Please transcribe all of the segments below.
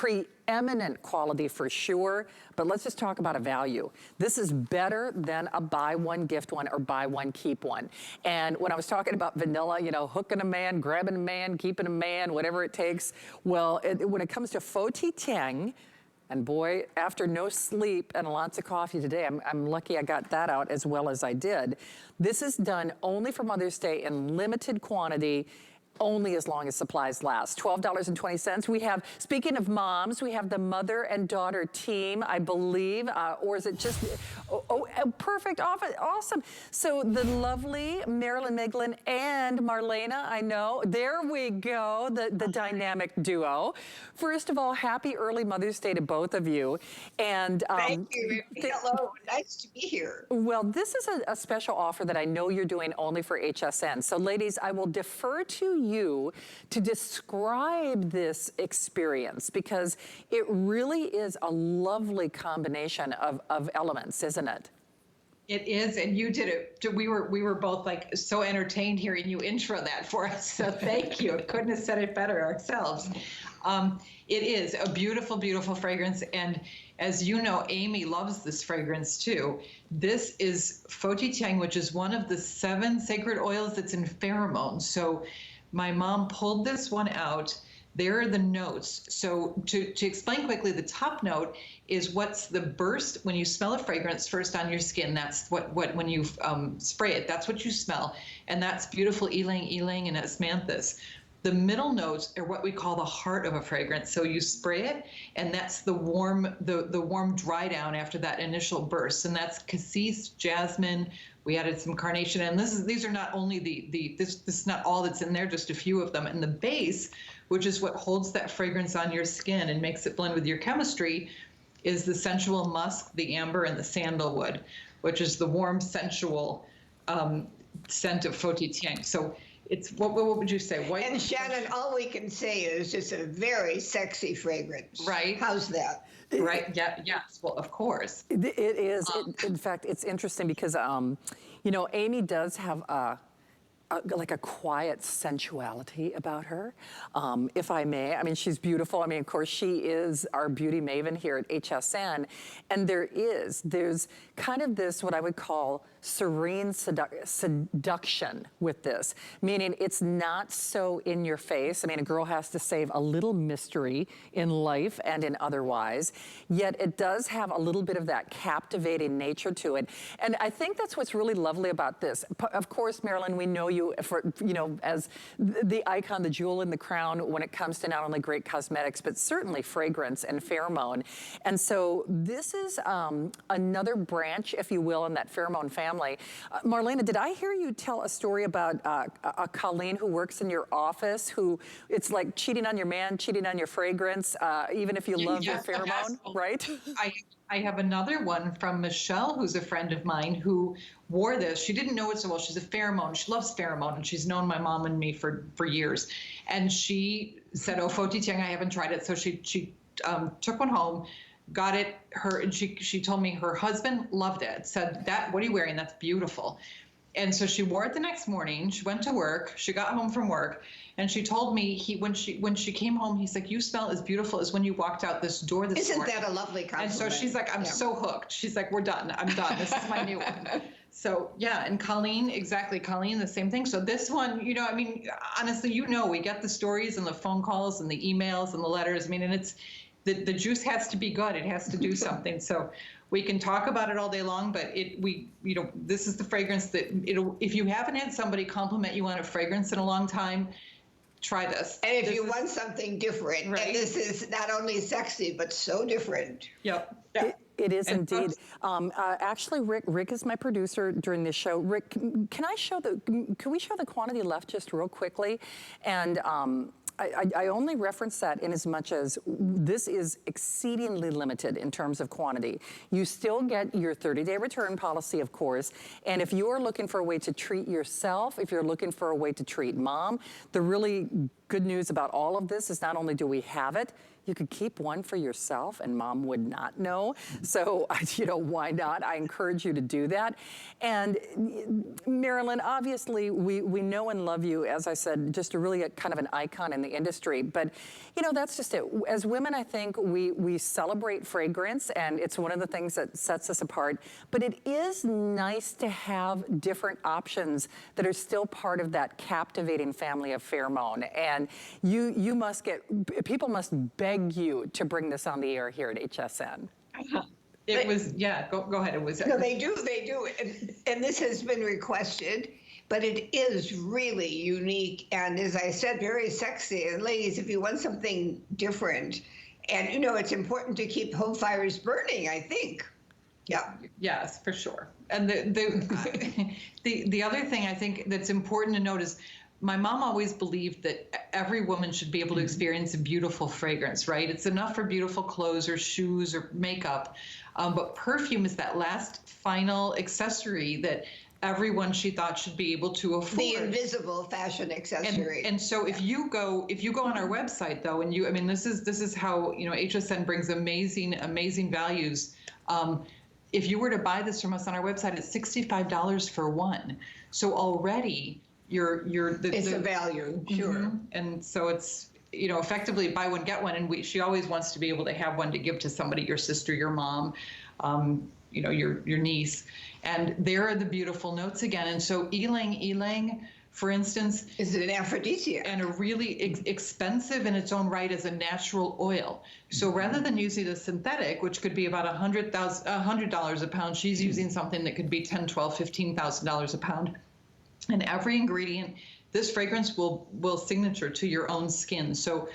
preeminent quality for sure, but let's just talk about a value. This is better than a buy one, gift one, or buy one, keep one. And when I was talking about vanilla, you know, hooking a man, grabbing a man, keeping a man, whatever it takes, well, when it comes to FoTiTieng, and boy, after no sleep and lots of coffee today, I'm lucky I got that out as well as I did. This is done only for Mother's Day in limited quantity, only as long as supplies last. $12.20. We have, speaking of moms, we have the mother and daughter team, I believe, or is it just, perfect, awesome. So the lovely Marilyn Miglin and Marlena, I know, there we go, the dynamic duo. First of all, happy early Mother's Day to both of you. And thank you. Hello, nice to be here. Well, this is a special offer that I know you're doing only for HSN. So ladies, I will defer to you to describe this experience because it really is a lovely combination of elements, isn't it? It is, and you did it. We were both like so entertained hearing you intro that for us. So thank you. Couldn't have said it better ourselves. It is a beautiful, beautiful fragrance, and as you know, Amy loves this fragrance too. This is FoTiTieng, which is one of the 7 sacred oils that's in pheromones. So my mom pulled this one out. There are the notes. So to explain quickly, the top note is what's the burst when you smell a fragrance first on your skin. That's what when you spray it, that's what you smell. And that's beautiful ylang and Osmanthus. The middle notes are what we call the heart of a fragrance. So you spray it, and that's the warm dry down after that initial burst. And that's Cassie, jasmine. We added some carnation, and these are not only this is not all that's in there, just a few of them. And the base, which is what holds that fragrance on your skin and makes it blend with your chemistry, is the sensual musk, the amber, and the sandalwood, which is the warm, sensual scent of FoTiTieng. So it's what would you say? White. And Shannon, all we can say is it's a very sexy fragrance. Right. How's that? Right. Yeah. Yes. Well, of course. It is. In fact, it's interesting because, you know, Amy does have like a quiet sensuality about her, if I may. I mean, she's beautiful. I mean, of course, she is our beauty maven here at HSN. And there's kind of this, what I would call serene seduction with this, meaning it's not so in your face. I mean, a girl has to save a little mystery in life and in otherwise, yet it does have a little bit of that captivating nature to it. And I think that's what's really lovely about this. Of course, Marilyn, we know you for, you know, as the icon, the jewel in the crown when it comes to not only great cosmetics, but certainly fragrance and pheromone. And so this is another branch, if you will, in that pheromone family. Marlena, did I hear you tell a story about a Colleen who works in your office who it's like cheating on your man, cheating on your fragrance, even if you love your pheromone, right? I have another one from Michelle, who's a friend of mine, who wore this. She didn't know it so well. She's a pheromone. She loves pheromone, and she's known my mom and me for years. And she said, "Oh, FoTiTieng, I haven't tried it." So she took one home, got it. And she told me her husband loved it. Said, "That, what are you wearing? That's beautiful." And so she wore it the next morning. She went to work. She got home from work, and she told me when she came home, he's like, "You smell as beautiful as when you walked out this door this morning." Isn't that a lovely compliment? And so she's like, "I'm so hooked." She's like, "We're done. I'm done. This is my new one." So yeah, and Colleen, exactly, Colleen, the same thing. So this one, you know, I mean, honestly, you know, we get the stories and the phone calls and the emails and the letters. I mean, and it's the juice has to be good. It has to do something. So we can talk about it all day long, but this is the fragrance that if you haven't had somebody compliment you on a fragrance in a long time, try this. And if you want something different, right? And this is not only sexy, but so different. Yep. It is indeed. Actually, Rick is my producer during this show. Rick, can we show the quantity left just real quickly? And I only reference that in as much as this is exceedingly limited in terms of quantity. You still get your 30-day return policy, of course, and if you're looking for a way to treat yourself, if you're looking for a way to treat mom, the really good news about all of this is not only do we have it, you could keep one for yourself and mom would not know. So, you know, why not? I encourage you to do that. And Marilyn, obviously we know and love you, as I said, just a really kind of an icon in the industry. But, you know, that's just it. As women, I think we celebrate fragrance and it's one of the things that sets us apart. But it is nice to have different options that are still part of that captivating family of pheromone. And you must people must beg you to bring this on the air here at HSN. It was, yeah, go ahead. It was. No, they do. And this has been requested, but it is really unique. And as I said, very sexy. And ladies, if you want something different, and you know, it's important to keep home fires burning, I think. Yeah. Yes, for sure. And the other thing I think that's important to note is my mom always believed that every woman should be able to experience a beautiful fragrance, right? It's enough for beautiful clothes or shoes or makeup, but perfume is that last final accessory that everyone she thought should be able to afford. The invisible fashion accessory. And so if you go on our website though, and I mean, this is how, you know, HSN brings amazing values. If you were to buy this from us on our website, it's $65 for one. So already it's a value, sure. Mm-hmm. And so it's, you know, effectively buy one, get one. And she always wants to be able to have one to give to somebody, your sister, your mom, you know, your niece. And there are the beautiful notes again. And so ylang, for instance, is an aphrodisiac and a really expensive in its own right as a natural oil. So rather than using a synthetic, which could be about $100 a pound, she's using something that could be $10,000, $12,000, $15,000 a pound. And every ingredient, this fragrance will signature to your own skin. So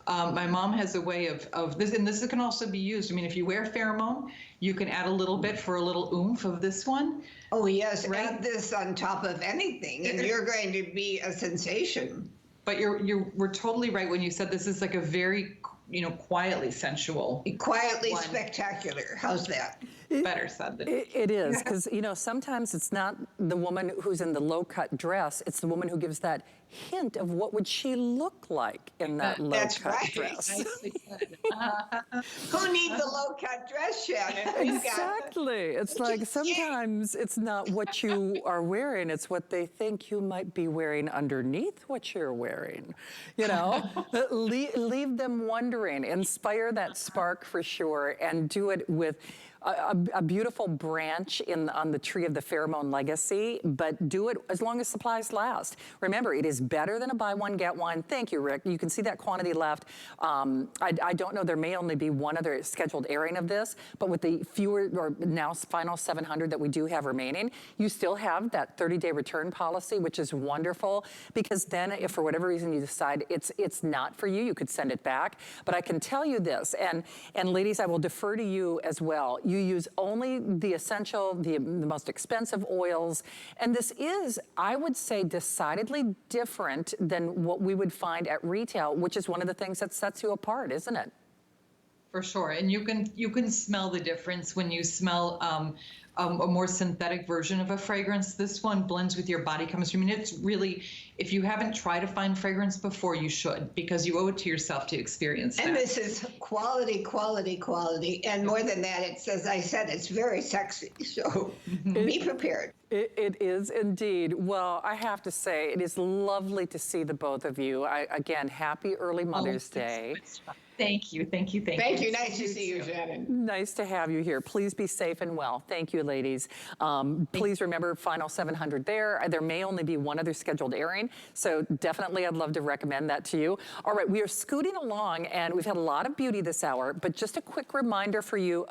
my mom has a way of this, and this can also be used. I mean, if you wear pheromone, you can add a little bit for a little oomph of this one. Oh yes, right? Add this on top of anything, and you're going to be a sensation. But we're totally right when you said this is like a very, you know, quietly sensual. Quietly one. Spectacular. How's that? Better said than it is, because, you know, sometimes it's not the woman who's in the low-cut dress, it's the woman who gives that hint of what would she look like in that low-cut dress. Who needs a low-cut dress, Shannon? Exactly. It's like sometimes it's not what you are wearing, it's what they think you might be wearing underneath what you're wearing. You know, leave them wondering, inspire that spark for sure, and do it with a beautiful branch on the tree of the pheromone legacy, but do it as long as supplies last. Remember, it is better than a buy one, get one. Thank you, Rick. You can see that quantity left. I don't know, there may only be one other scheduled airing of this, but with the fewer or now final 700 that we do have remaining, you still have that 30-day return policy, which is wonderful, because then if for whatever reason you decide it's not for you, you could send it back. But I can tell you this, and ladies, I will defer to you as well. You use only the essential, the most expensive oils. And this is, I would say, decidedly different than what we would find at retail, which is one of the things that sets you apart, isn't it? For sure. And you can smell the difference when you smell a more synthetic version of a fragrance. This one blends with your body chemistry. I mean, it's really, if you haven't tried to find fragrance before, you should, because you owe it to yourself to experience that. And this is quality, quality, quality. And more than that, it's, as I said, it's very sexy. So be prepared. It is indeed. Well, I have to say, it is lovely to see the both of you. Again, happy early Mother's Day. Thank you. Thank you. Nice to see you, Shannon. Nice to have you here. Please be safe and well. Thank you, ladies. Please remember, final 700 there. There may only be one other scheduled airing, so definitely I'd love to recommend that to you. All right, we are scooting along, and we've had a lot of beauty this hour, but just a quick reminder for you